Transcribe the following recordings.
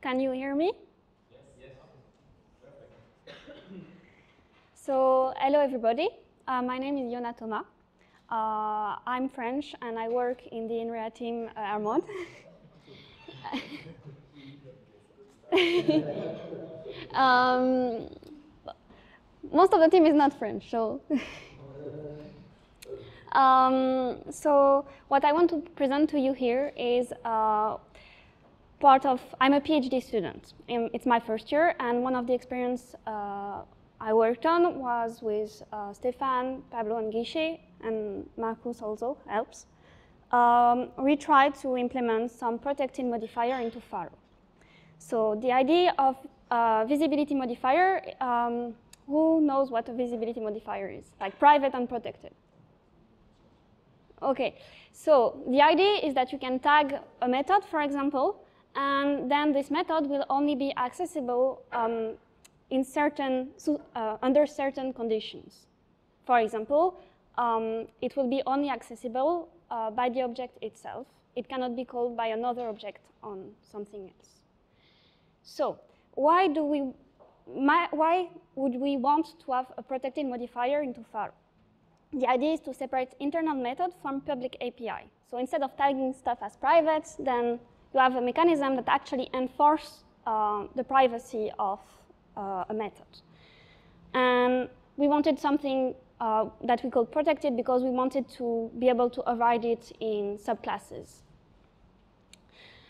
Can you hear me? Yes. Yes. Perfect. So, hello everybody. My name is Iona Thomas. I'm French and I work in the INREA team Armand. Most of the team is not French, so. So what I want to present to you here is I'm a PhD student. It's my first year, and one of the experience I worked on was with Stéphane, Pablo, and Guichet, and Marcus also helps. We tried to implement some protected modifier into Pharo. So the idea of visibility modifier, who knows what a visibility modifier is? Like private and protected. Okay, so the idea is that you can tag a method, for example, and then this method will only be accessible in under certain conditions. For example, it will be only accessible by the object itself. It cannot be called by another object on something else. So why would we want to have a protected modifier into Pharo? The idea is to separate internal method from public API. So instead of tagging stuff as private, then you have a mechanism that actually enforces the privacy of a method. And we wanted something that we called protected because we wanted to be able to override it in subclasses.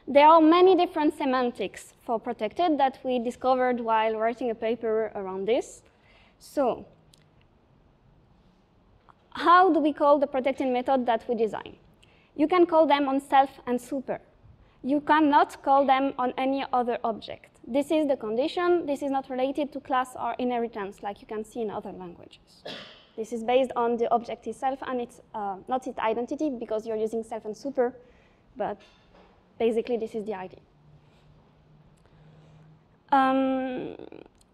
There are many different semantics for protected that we discovered while writing a paper around this. So how do we call the protected method that we design? You can call them on self and super. You cannot call them on any other object. This is the condition. This is not related to class or inheritance like you can see in other languages. This is based on the object itself and it's not its identity because you're using self and super, but basically this is the idea.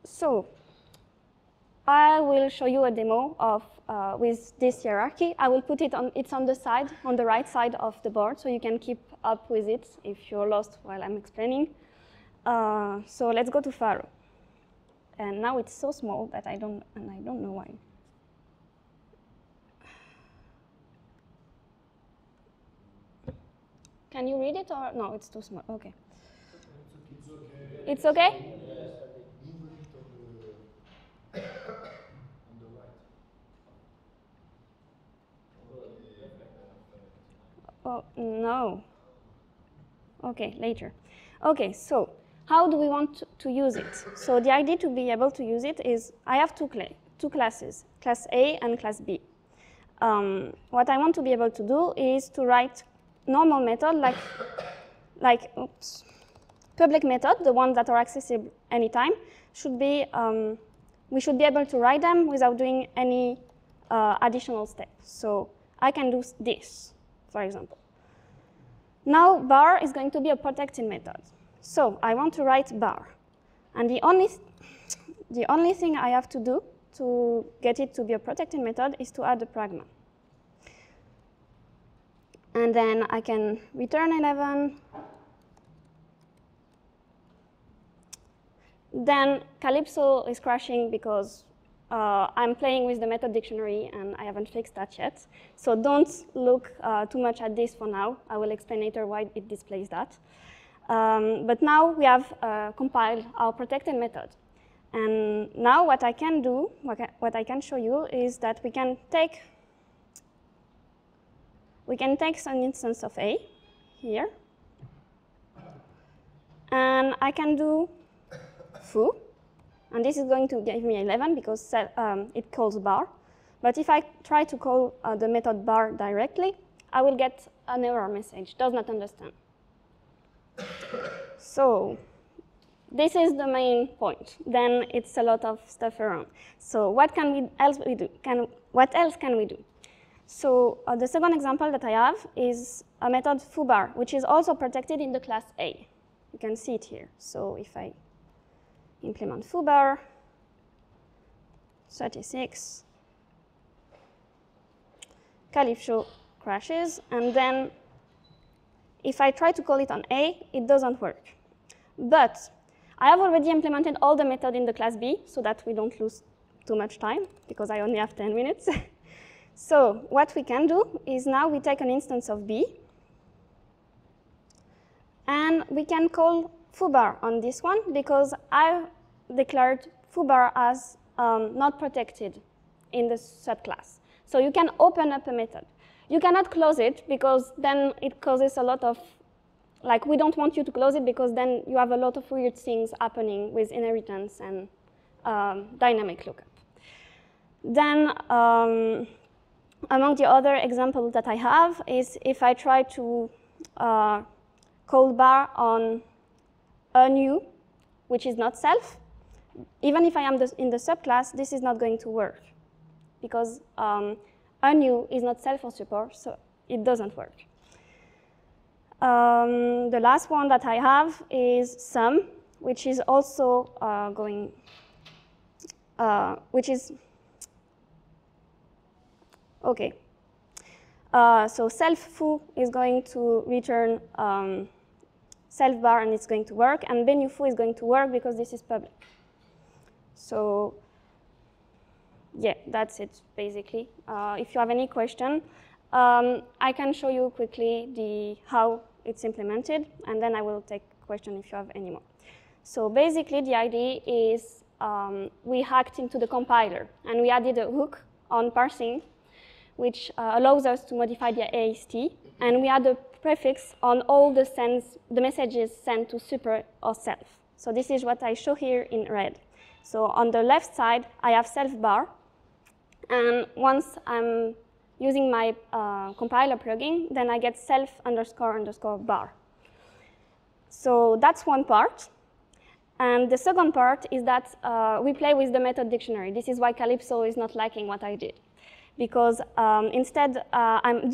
So I will show you a demo of with this hierarchy. I will put it on, it's on the side, on the right side of the board, so you can keep up with it if you're lost while I'm explaining. So let's go to Pharo. And now it's so small that I don't know why. Can you read it or no? It's too small. Okay. It's okay. Oh, no. Okay, later. Okay, so how do we want to use it? So the idea to be able to use it is I have two classes, class A and class B. What I want to be able to do is to write normal method like public method, the ones that are accessible anytime, should be, we should be able to write them without doing any additional steps. So I can do this, for example. Now bar is going to be a protected method. So I want to write bar. And the only thing I have to do to get it to be a protected method is to add a pragma. And then I can return 11. Then Calypso is crashing because I'm playing with the method dictionary and I haven't fixed that yet. So don't look too much at this for now. I will explain later why it displays that. But now we have compiled our protected method. And now what I can do, what I can show you is that we can take an instance of A here. And I can do foo. And this is going to give me 11 because it calls bar. But if I try to call the method bar directly, I will get an error message, does not understand. So this is the main point. Then it's a lot of stuff around. So what else can we do? So the second example that I have is a method foobar, which is also protected in the class A. You can see it here. So if I implement foobar, 36, Calypso crashes, and then if I try to call it on A, it doesn't work. But I have already implemented all the method in the class B so that we don't lose too much time, because I only have 10 minutes. So what we can do is now we take an instance of B, and we can call foobar on this one, because I declared foobar as not protected in the subclass. So you can open up a method. You cannot close it, because then it causes a lot of, like, we don't want you to close it, because then you have a lot of weird things happening with inheritance and dynamic lookup. Then among the other examples that I have is if I try to call bar on a new, which is not self, even if I am in the subclass, this is not going to work, because a new is not self or support, so it doesn't work. The last one that I have is sum, which is also which is, okay. So self foo is going to return self bar, and it's going to work, and bennu foo is going to work because this is public. So yeah, that's it basically. If you have any question, I can show you quickly how it's implemented, and then I will take question if you have any more. So basically the idea is we hacked into the compiler, and we added a hook on parsing, which allows us to modify the AST, and we add a prefix on all the messages sent to super or self. So this is what I show here in red. So on the left side, I have self bar, and once I'm using my compiler plugin, then I get self __ bar. So that's one part. And the second part is that we play with the method dictionary. This is why Calypso is not liking what I did, because instead I'm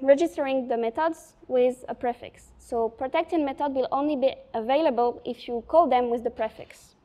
registering the methods with a prefix. So protected method will only be available if you call them with the prefix.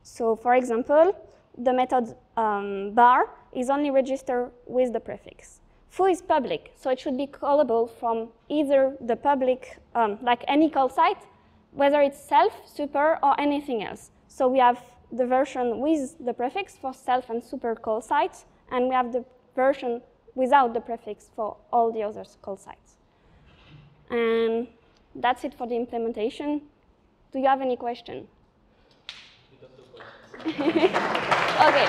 So for example, the method bar is only registered with the prefix. Foo is public, so it should be callable from either the public, like any call site, whether it's self, super, or anything else. So we have the version with the prefix for self and super call sites, and we have the version without the prefix for all the other call sites. And that's it for the implementation. Do you have any question? We got 2 questions. Okay.